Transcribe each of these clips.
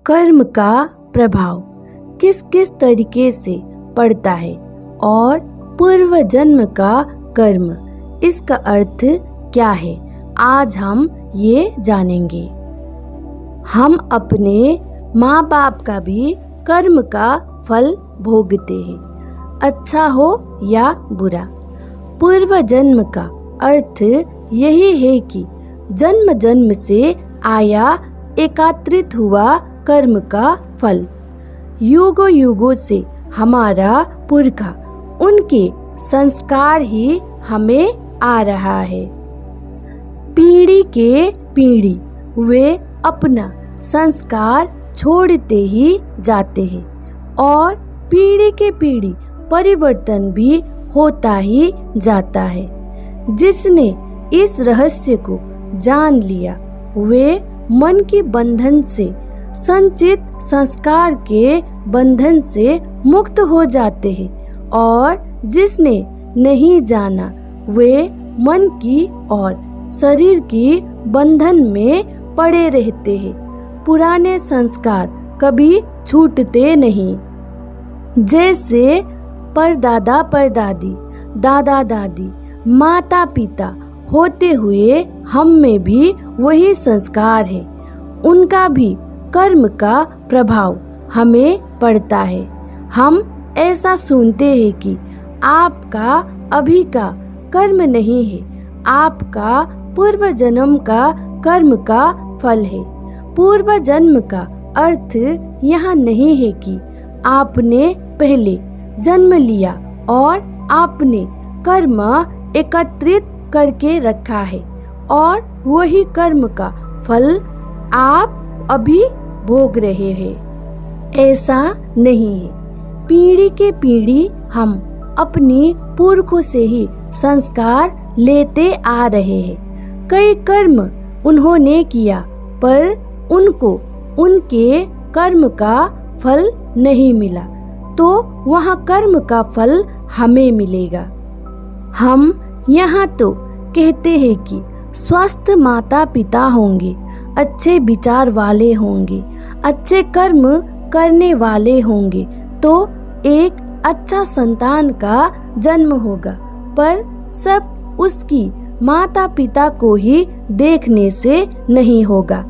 कर्म का प्रभाव किस किस तरीके से पड़ता है और पूर्व जन्म का कर्म, इसका अर्थ क्या है, आज हम ये जानेंगे। हम अपने माँ बाप का भी कर्म का फल भोगते हैं, अच्छा हो या बुरा। पूर्व जन्म का अर्थ यही है कि जन्म जन्म से आया एकत्रित हुआ कर्म का फल। युगों युगों से हमारा पुरखा, उनके संस्कार ही हमें आ रहा है। पीढ़ी के पीढ़ी वे अपना संस्कार छोड़ते ही जाते हैं और पीढ़ी के पीढ़ी परिवर्तन भी होता ही जाता है। जिसने इस रहस्य को जान लिया वे मन के बंधन से, संचित संस्कार के बंधन से मुक्त हो जाते हैं और जिसने नहीं जाना वे मन की और शरीर की बंधन में पड़े रहते हैं। पुराने संस्कार कभी छूटते नहीं। जैसे परदादा परदादी, दादा दादी, माता पिता होते हुए हम में भी वही संस्कार है। उनका भी कर्म का प्रभाव हमें पड़ता है। हम ऐसा सुनते हैं कि आपका अभी का कर्म नहीं है, आपका पूर्व जन्म का कर्म का फल है। पूर्व जन्म का अर्थ यहाँ नहीं है कि आपने पहले जन्म लिया और आपने कर्म एकत्रित करके रखा है और वही कर्म का फल आप अभी भोग रहे हैं। ऐसा नहीं है। पीढ़ी के पीढ़ी हम अपनी पुरखों से ही संस्कार लेते आ रहे हैं। कई कर्म उन्होंने किया पर उनको उनके कर्म का फल नहीं मिला, तो वह कर्म का फल हमें मिलेगा। हम यहाँ तो कहते हैं कि स्वस्थ माता पिता होंगे, अच्छे विचार वाले होंगे, अच्छे कर्म करने वाले होंगे तो एक अच्छा संतान का जन्म होगा। पर सब उसकी माता पिता को ही देखने से नहीं होगा।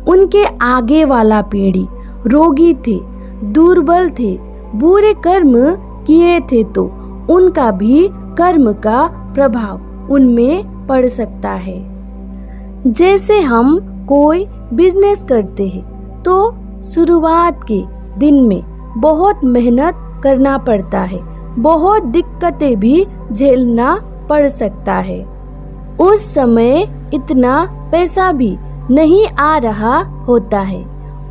उनके आगे वाला पीढ़ी रोगी थे, दुर्बल थे, बुरे कर्म किए थे तो उनका भी कर्म का प्रभाव उनमें पड़ सकता है। जैसे हम कोई बिजनेस करते हैं तो शुरुआत के दिन में बहुत मेहनत करना पड़ता है, बहुत दिक्कतें भी झेलना पड़ सकता है। उस समय इतना पैसा भी नहीं आ रहा होता है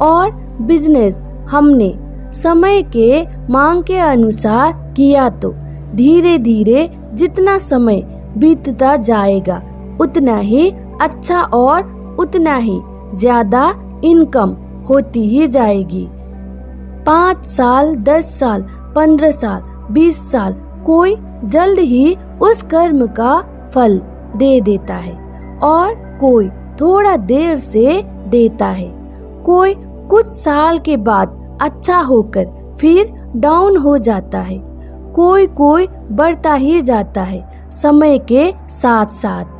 और बिजनेस हमने समय के मांग के अनुसार किया तो धीरे धीरे जितना समय बीतता जाएगा उतना ही अच्छा और उतना ही ज्यादा इनकम होती ही जाएगी। 5 साल, 10 साल, 15 साल, 20 साल कोई जल्द ही उस कर्म का फल दे देता है और कोई थोड़ा देर से देता है। कोई कुछ साल के बाद अच्छा होकर फिर डाउन हो जाता है। कोई बढ़ता ही जाता है समय के साथ साथ।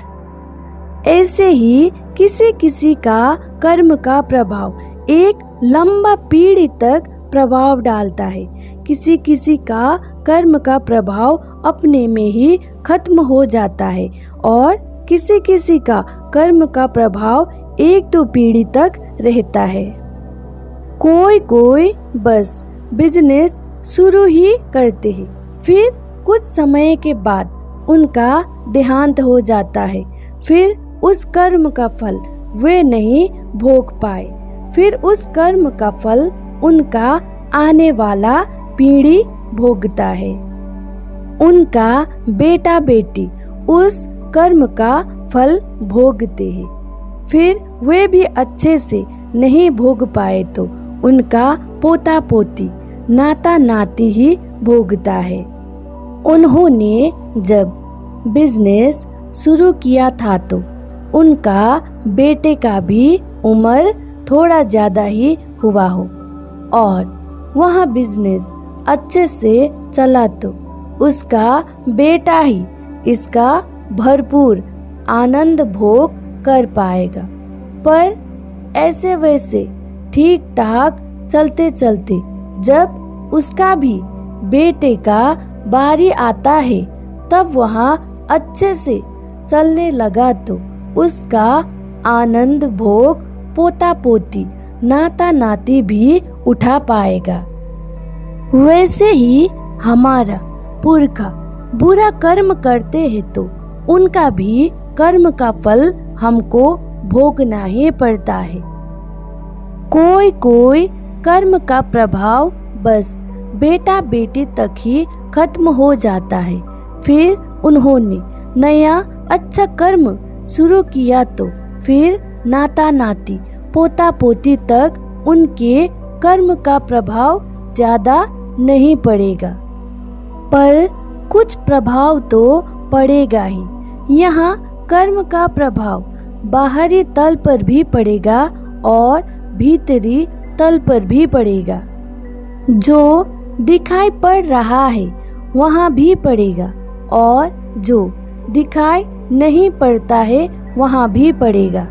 ऐसे ही किसी किसी का कर्म का प्रभाव एक लंबा पीढ़ी तक प्रभाव डालता है। किसी किसी का कर्म का प्रभाव अपने में ही खत्म हो जाता है और किसी किसी का कर्म का प्रभाव 1-2 पीढ़ी तक रहता है। कोई बस बिजनेस शुरू ही करते हैं, फिर कुछ समय के बाद उनका देहांत हो जाता है। फिर उस कर्म का फल वे नहीं भोग पाए। फिर उस कर्म का फल उनका आने वाला पीढ़ी भोगता है। उनका बेटा बेटी उस कर्म का फल भोगते हैं। फिर वे भी अच्छे से नहीं भोग पाए तो उनका पोता पोती, नाता नाती ही भोगता है। उन्होंने जब बिजनेस शुरू किया था तो उनका बेटे का भी उम्र थोड़ा ज्यादा ही हुआ हो और वह बिजनेस अच्छे से चला तो उसका बेटा ही इसका भरपूर आनंद भोग कर पाएगा। पर ऐसे वैसे ठीक ठाक चलते चलते जब उसका भी बेटे का बारी आता है तब वहाँ अच्छे से चलने लगा तो उसका आनंद भोग पोता पोती नाता नाती भी उठा पाएगा। वैसे ही हमारा पुरखा बुरा कर्म करते हैं तो उनका भी कर्म का फल हमको भोगना ही पड़ता है। कोई कोई कर्म का प्रभाव बस बेटा बेटी तक ही खत्म हो जाता है, फिर उन्होंने नया अच्छा कर्म शुरू किया तो फिर नाता नाती पोता पोती तक उनके कर्म का प्रभाव ज्यादा नहीं पड़ेगा, पर कुछ प्रभाव तो पड़ेगा ही। यहाँ कर्म का प्रभाव बाहरी तल पर भी पड़ेगा और भीतरी तल पर भी पड़ेगा। जो दिखाई पड़ रहा है वहाँ भी पड़ेगा और जो दिखाई नहीं पड़ता है वहाँ भी पड़ेगा।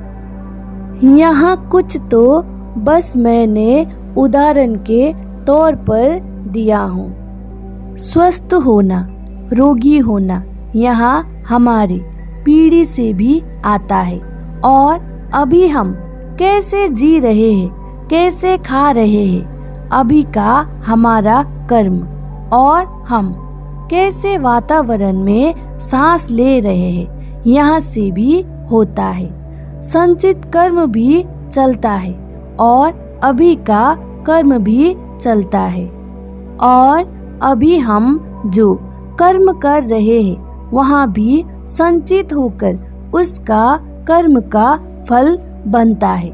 यहाँ कुछ तो बस मैंने उदाहरण के तौर पर दिया हूँ। स्वस्थ होना, रोगी होना यहाँ हमारी पीढ़ी से भी आता है और अभी हम कैसे जी रहे हैं, कैसे खा रहे हैं, अभी का हमारा कर्म और हम कैसे वातावरण में सांस ले रहे हैं यहाँ से भी होता है। संचित कर्म भी चलता है और अभी का कर्म भी चलता है और अभी हम जो कर्म कर रहे हैं वहाँ भी संचित होकर उसका कर्म का फल बनता है।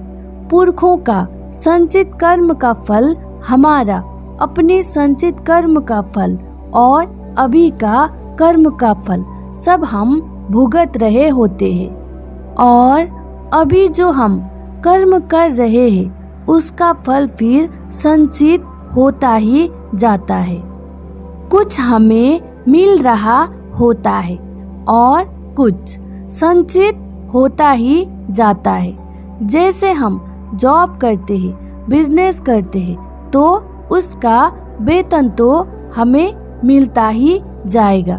पुरखों का संचित कर्म का फल हमारा अपने संचित कर्म का फल और अभी का कर्म का फल सब हम भुगत रहे होते हैं और अभी जो हम कर्म कर रहे हैं उसका फल फिर संचित होता ही जाता है। कुछ हमें मिल रहा होता है और कुछ संचित होता ही जाता है। जैसे हम जॉब करते हैं, बिजनेस करते हैं तो उसका वेतन तो हमें मिलता ही जाएगा,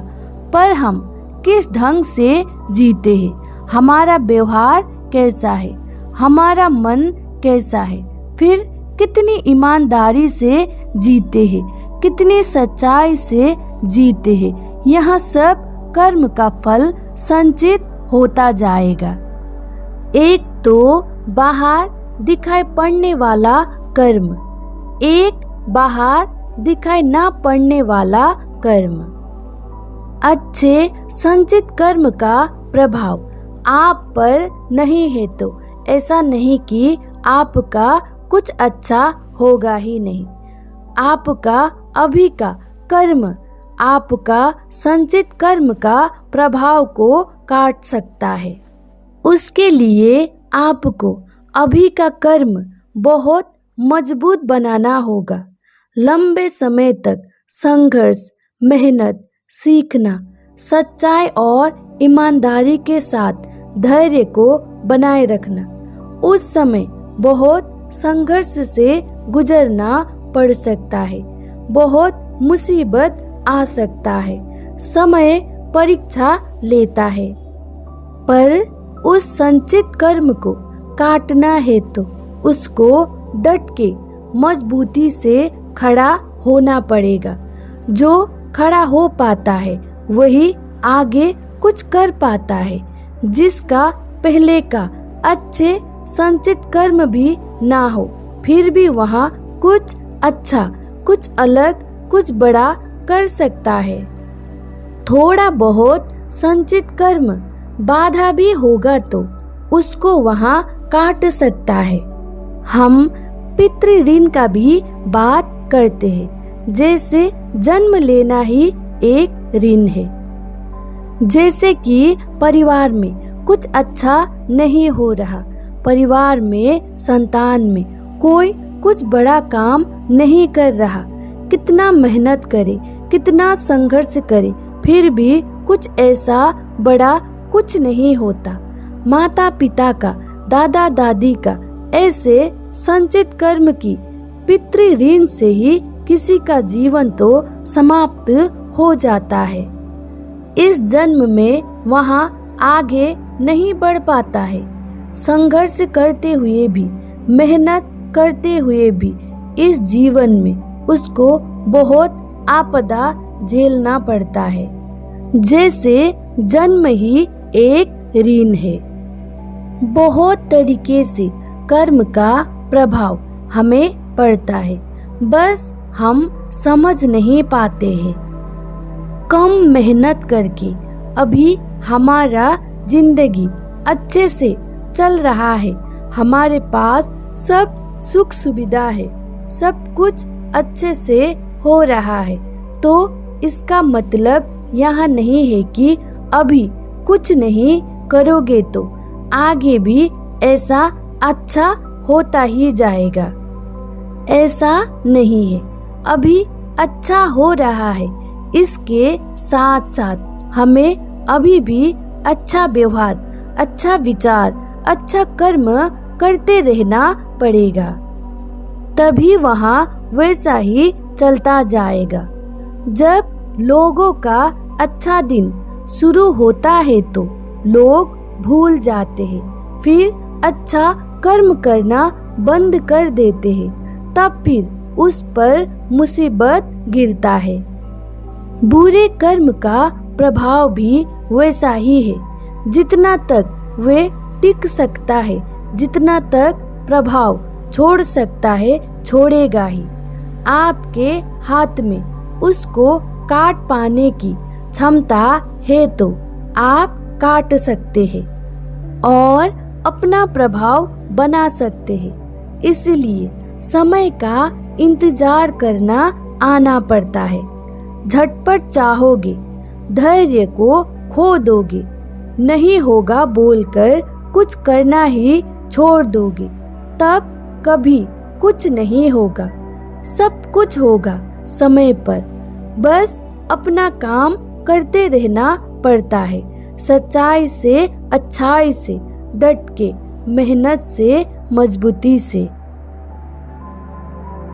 पर हम किस ढंग से जीते हैं, हमारा व्यवहार कैसा है, हमारा मन कैसा है, फिर कितनी ईमानदारी से जीते हैं, कितनी सच्चाई से जीते हैं, यह सब कर्म का फल संचित होता जाएगा। एक तो बाहर दिखाई पड़ने वाला कर्म, एक बाहर दिखाई ना पड़ने वाला कर्म। अच्छे संचित कर्म का प्रभाव आप पर नहीं है तो ऐसा नहीं कि आपका कुछ अच्छा होगा ही नहीं। आपका अभी का कर्म आपका संचित कर्म का प्रभाव को काट सकता है। उसके लिए आपको अभी का कर्म बहुत मजबूत बनाना होगा। लंबे समय तक संघर्ष, मेहनत, सीखना, सच्चाई और ईमानदारी के साथ धैर्य को बनाए रखना। उस समय बहुत संघर्ष से गुजरना पड़ सकता है, बहुत मुसीबत आ सकता है, समय परीक्षा लेता है, पर उस संचित कर्म को काटना है तो उसको डट के मजबूती से खड़ा होना पड़ेगा। जो खड़ा हो पाता है वही आगे कुछ कर पाता है। जिसका पहले का अच्छे संचित कर्म भी ना हो फिर भी वहाँ कुछ अच्छा, कुछ अलग, कुछ बड़ा कर सकता है। थोड़ा बहुत संचित कर्म बाधा भी होगा तो उसको वहाँ काट सकता है। हम पितृ ऋण का भी बात करते हैं, जैसे जन्म लेना ही एक ऋण है। जैसे कि परिवार में कुछ अच्छा नहीं हो रहा, परिवार में संतान में कोई कुछ बड़ा काम नहीं कर रहा, कितना मेहनत करे, कितना संघर्ष करे, फिर भी कुछ ऐसा बड़ा कुछ नहीं होता। माता पिता का, दादा दादी का ऐसे संचित कर्म की पितृ ऋण से ही किसी का जीवन तो समाप्त हो जाता है। इस जन्म में वहाँ आगे नहीं बढ़ पाता है। संघर्ष करते हुए भी, मेहनत करते हुए भी इस जीवन में उसको बहुत आपदा झेलना पड़ता है। जैसे जन्म ही एक ऋण है। बहुत तरीके से कर्म का प्रभाव हमें पड़ता है, बस हम समझ नहीं पाते हैं। कम मेहनत करके अभी हमारा जिंदगी अच्छे से चल रहा है, हमारे पास सब सुख सुविधा है, सब कुछ अच्छे से हो रहा है, तो इसका मतलब यहाँ नहीं है कि अभी कुछ नहीं करोगे तो आगे भी ऐसा अच्छा होता ही जाएगा। ऐसा नहीं है। अभी अच्छा हो रहा है, इसके साथ साथ हमें अभी भी अच्छा व्यवहार, अच्छा विचार, अच्छा कर्म करते रहना पड़ेगा, तभी वहाँ वैसा ही चलता जाएगा। जब लोगों का अच्छा दिन शुरू होता है तो लोग भूल जाते हैं, फिर अच्छा कर्म करना बंद कर देते हैं, तब फिर उस पर मुसीबत गिरता है। बुरे कर्म का प्रभाव भी वैसा ही है। जितना तक वे टिक सकता है, जितना तक प्रभाव छोड़ सकता है, छोड़ेगा ही। आपके हाथ में उसको काट पाने की क्षमता है तो आप काट सकते हैं और अपना प्रभाव बना सकते हैं। इसलिए समय का इंतजार करना आना पड़ता है। झटपट चाहोगे, धैर्य को खो दोगे, नहीं होगा बोलकर कुछ करना ही छोड़ दोगे, तब कभी कुछ नहीं होगा। सब कुछ होगा समय पर, बस अपना काम करते रहना पड़ता है। सच्चाई से, अच्छाई से, डट के, मेहनत से, मजबूती से।